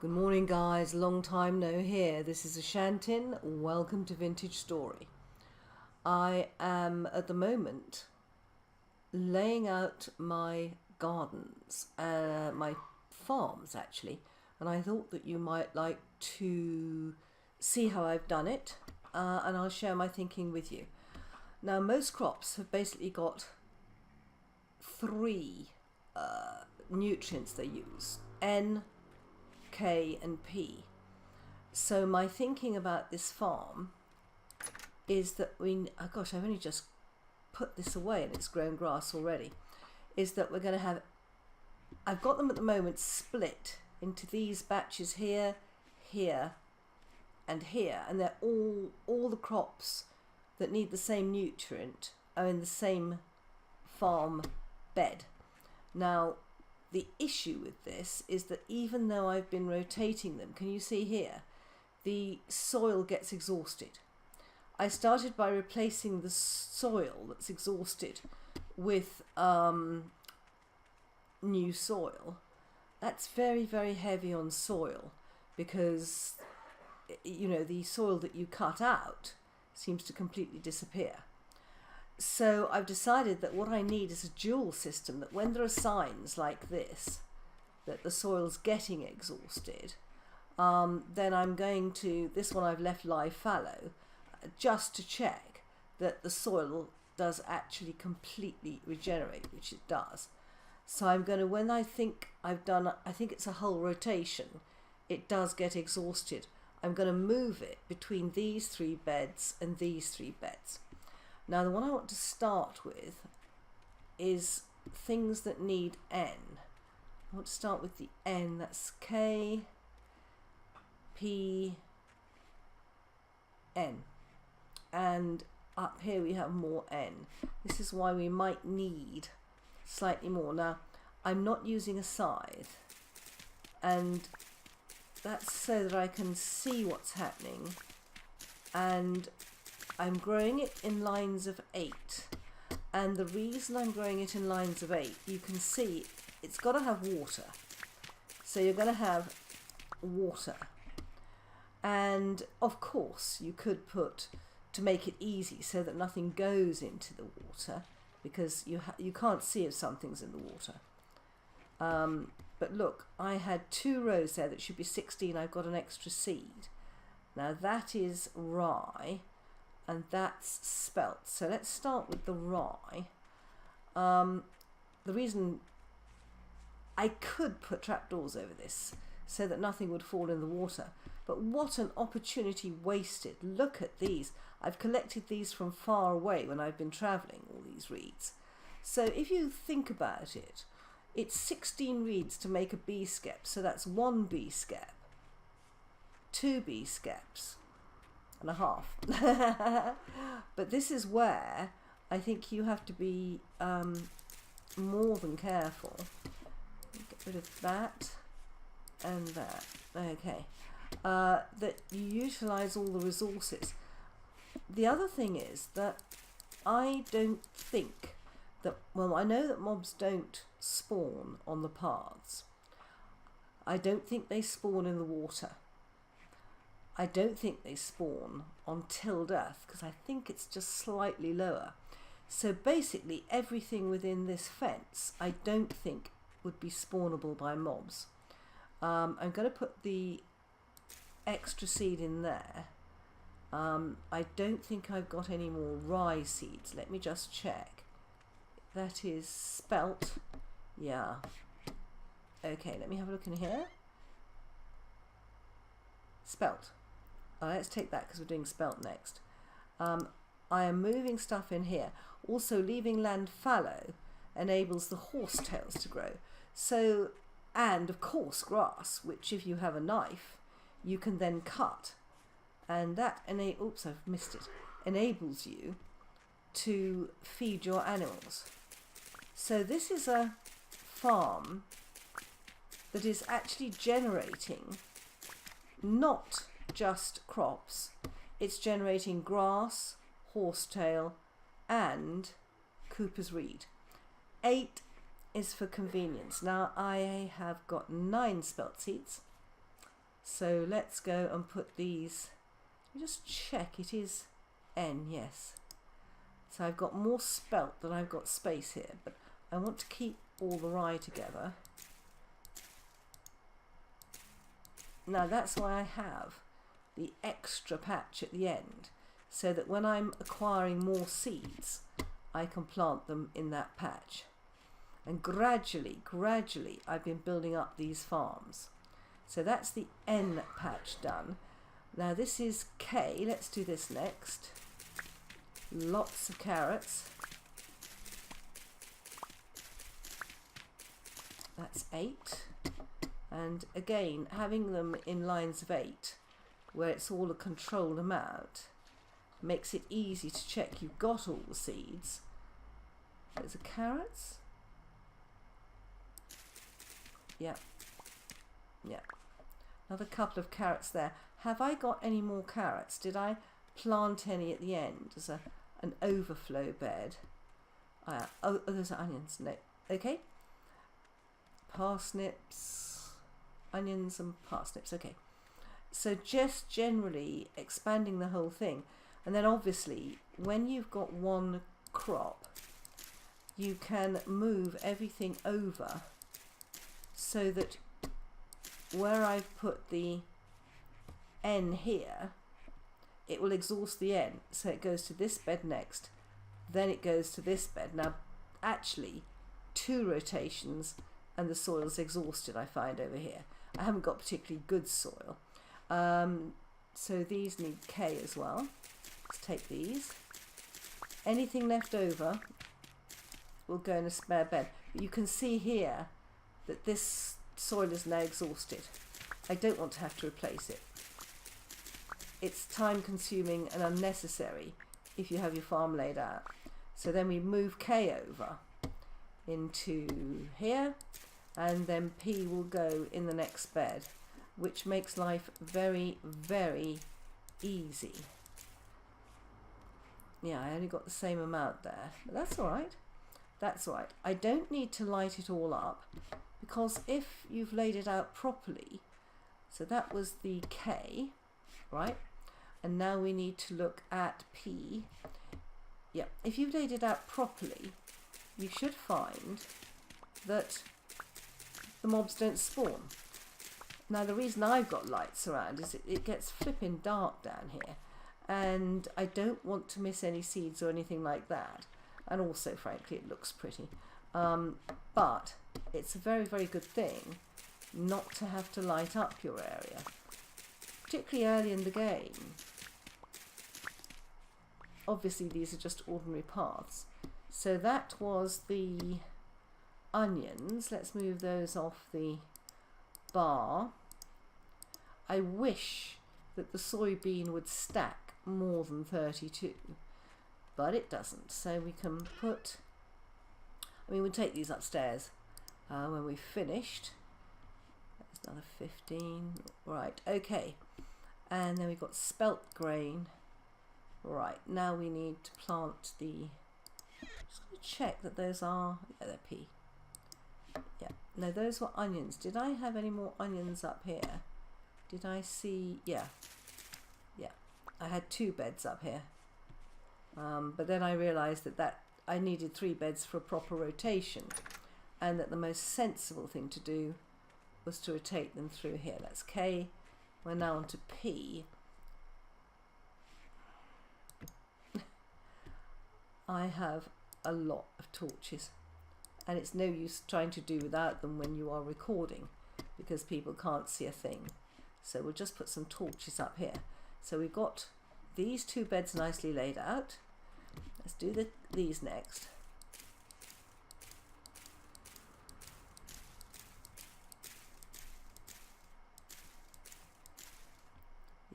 Good morning, guys. Long time no hear. This is Ashantin. Welcome to Vintage Story. I am at the moment laying out my gardens, my farms actually, and I thought that you might like to see how I've done it, and I'll share my thinking with you. Now, most crops have basically got three nutrients they use: N, K and P. So my thinking about this farm is that I've only just put this away and it's grown grass already, is that we're going to have, I've got them at the moment split into these batches here, here and here, and they're all the crops that need the same nutrient are in the same farm bed. Now, the issue with this is that even though I've been rotating them, can you see here, the soil gets exhausted. I started by replacing the soil that's exhausted with new soil. That's very, very heavy on soil because, you know, the soil that you cut out seems to completely disappear. So I've decided that what I need is a dual system, that when there are signs like this, that the soil's getting exhausted, then I'm going to, this one I've left lie fallow, just to check that the soil does actually completely regenerate, which it does. So I'm going to, when I think I've done, I think it's a whole rotation, it does get exhausted. I'm going to move it between these three beds and these three beds. Now, the one I want to start with is things that need N. I want to start with the N. That's K, P, N. And up here we have more N. This is why we might need slightly more. Now, I'm not using a scythe, and that's so that I can see what's happening, and I'm growing it in lines of 8, and the reason I'm growing it in lines of 8, you can see it's got to have water, so you're going to have water, and of course you could put, to make it easy so that nothing goes into the water, because you can't see if something's in the water. But look, I had 2 rows there that should be 16. I've got an extra seed. Now that is rye, and that's spelt. So let's start with the rye. The reason I could put trapdoors over this so that nothing would fall in the water, but what an opportunity wasted. Look at these. I've collected these from far away when I've been traveling, all these reeds. So if you think about it, it's 16 reeds to make a bee skep, so that's 1 bee skep, 2 bee skeps and a half. But this is where I think you have to be more than careful. Get rid of that and that. Okay. That you utilize all the resources. The other thing is that I don't think that, well, I know that mobs don't spawn on the paths. I don't think they spawn in the water. I don't think they spawn on tilled earth, because I think it's just slightly lower. So basically everything within this fence I don't think would be spawnable by mobs. I'm going to put the extra seed in there. I don't think I've got any more rye seeds. Let me just check. That is spelt. Yeah. Okay, let me have a look in here. Spelt. Let's take that because we're doing spelt next. I am moving stuff in here. Also, leaving land fallow enables the horsetails to grow. So, and of course grass, which if you have a knife, you can then cut. And that oops, I've missed it. Enables you to feed your animals. So this is a farm that is actually generating not just crops, it's generating grass, horsetail and Cooper's reed. 8 is for convenience. Now I have got 9 spelt seeds. So let's go and put these, just check it is N, yes. So I've got more spelt than I've got space here, but I want to keep all the rye together. Now that's why I have the extra patch at the end, so that when I'm acquiring more seeds, I can plant them in that patch. And gradually, I've been building up these farms. So that's the N patch done. Now this is K. Let's do this next. Lots of carrots. That's 8. And again, having them in lines of 8, where it's all a controlled amount, makes it easy to check you've got all the seeds. Those are carrots. Yeah. Yeah. Another couple of carrots there. Have I got any more carrots? Did I plant any at the end as an overflow bed? Oh, those are onions. No. Okay. Parsnips, onions and parsnips. Okay. So just generally expanding the whole thing. And then obviously when you've got one crop, you can move everything over so that where I've put the N here, it will exhaust the N. So it goes to this bed next, then it goes to this bed. Now actually 2 rotations and the soil's exhausted, I find over here. I haven't got particularly good soil. So these need K as well. Let's take these. Anything left over will go in a spare bed. But you can see here that this soil is now exhausted. I don't want to have to replace it. It's time consuming and unnecessary if you have your farm laid out. So then we move K over into here, and then P will go in the next bed, which makes life very, very easy. Yeah, I only got the same amount there, but that's all right. That's all right. I don't need to light it all up, because if you've laid it out properly, so that was the K, right? And now we need to look at P. Yeah, if you've laid it out properly, you should find that the mobs don't spawn. Now the reason I've got lights around is it gets flipping dark down here, and I don't want to miss any seeds or anything like that. And also, frankly, it looks pretty. But it's a very, very good thing not to have to light up your area, particularly early in the game. Obviously, these are just ordinary paths. So that was the onions. Let's move those off the bar. I wish that the soybean would stack more than 32, but it doesn't. So we can put, we'll take these upstairs when we've finished. That's another 15. Right, okay. And then we've got spelt grain. Right, now we need to plant the, just going to check that those are, yeah, they're P. Yeah, no, those were onions. Did I have any more onions up here? Did I see, yeah, I had 2 beds up here. But then I realised that I needed 3 beds for a proper rotation, and that the most sensible thing to do was to rotate them through here. That's K. We're now on to P. I have a lot of torches, and it's no use trying to do without them when you are recording, because people can't see a thing. So we'll just put some torches up here. So we've got these 2 beds nicely laid out. Let's do these next.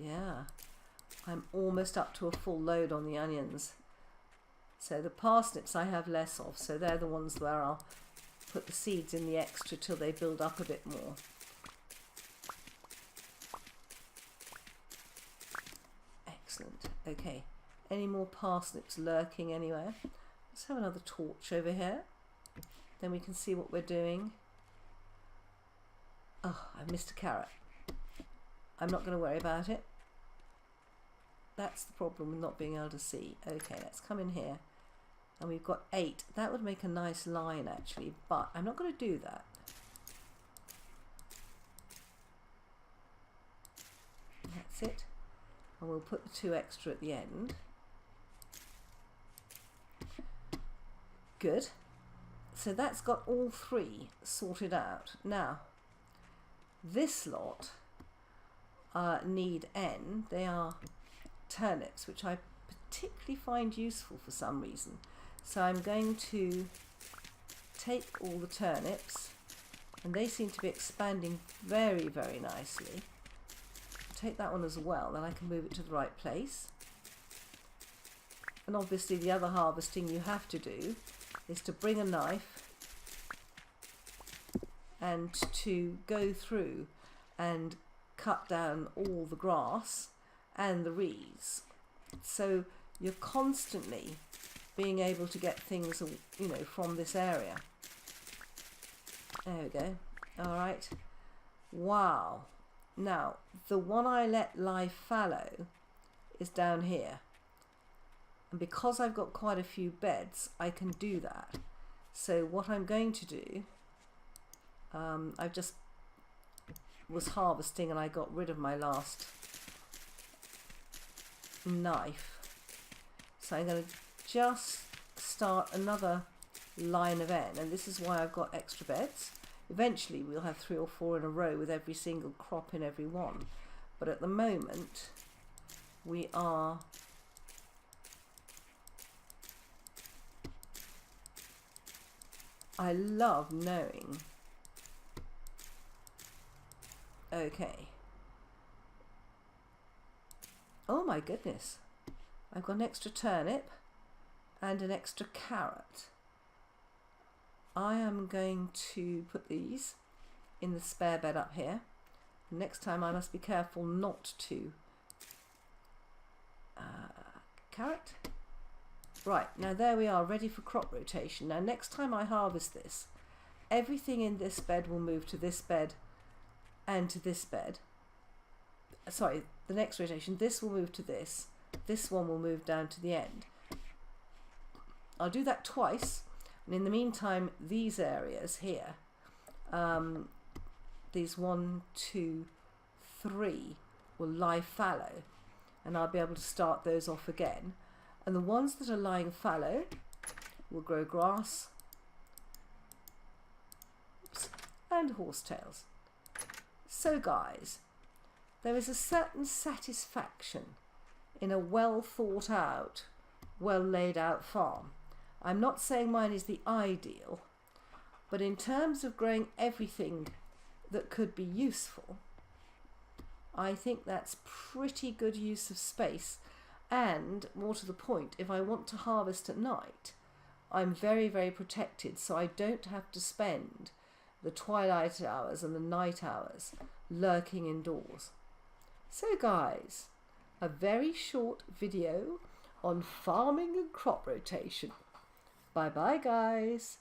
Yeah, I'm almost up to a full load on the onions. So the parsnips I have less of, so they're the ones where I'll put the seeds in the extra till they build up a bit more. Excellent. Okay, any more parsnips lurking anywhere? Let's have another torch over here, then we can see what we're doing. Oh, I missed a carrot. I'm not going to worry about it. That's the problem with not being able to see. Okay, let's come in here. And we've got 8. That would make a nice line actually, but I'm not going to do that. That's it. And we'll put the 2 extra at the end. Good. So that's got all 3 sorted out. Now, this lot need N. They are turnips, which I particularly find useful for some reason. So I'm going to take all the turnips, and they seem to be expanding very, very nicely. Take that one as well, then I can move it to the right place. And obviously the other harvesting you have to do is to bring a knife and to go through and cut down all the grass and the reeds. So you're constantly being able to get things, you know, from this area. There we go. All right. Wow. Now, the one I let lie fallow is down here. And because I've got quite a few beds, I can do that. So what I'm going to do, I just was harvesting and I got rid of my last knife. So I'm going to just start another line of N, and this is why I've got extra beds. Eventually we'll have 3 or 4 in a row with every single crop in every one. But at the moment we are I love knowing. Okay. Oh my goodness. I've got an extra turnip and an extra carrot. I am going to put these in the spare bed up here. Next time I must be careful not to. Carrot. Right, now there we are, ready for crop rotation. Now next time I harvest this, everything in this bed will move to this bed and to this bed. Sorry, the next rotation, this will move to this one will move down to the end. I'll do that twice, and in the meantime these areas here, these 1, 2, 3 will lie fallow, and I'll be able to start those off again. And the ones that are lying fallow will grow grass, and horsetails. So guys, there is a certain satisfaction in a well thought out, well laid out farm. I'm not saying mine is the ideal, but in terms of growing everything that could be useful, I think that's pretty good use of space. And more to the point, if I want to harvest at night, I'm very, very protected, so I don't have to spend the twilight hours and the night hours lurking indoors. So guys, a very short video on farming and crop rotation. Bye bye guys.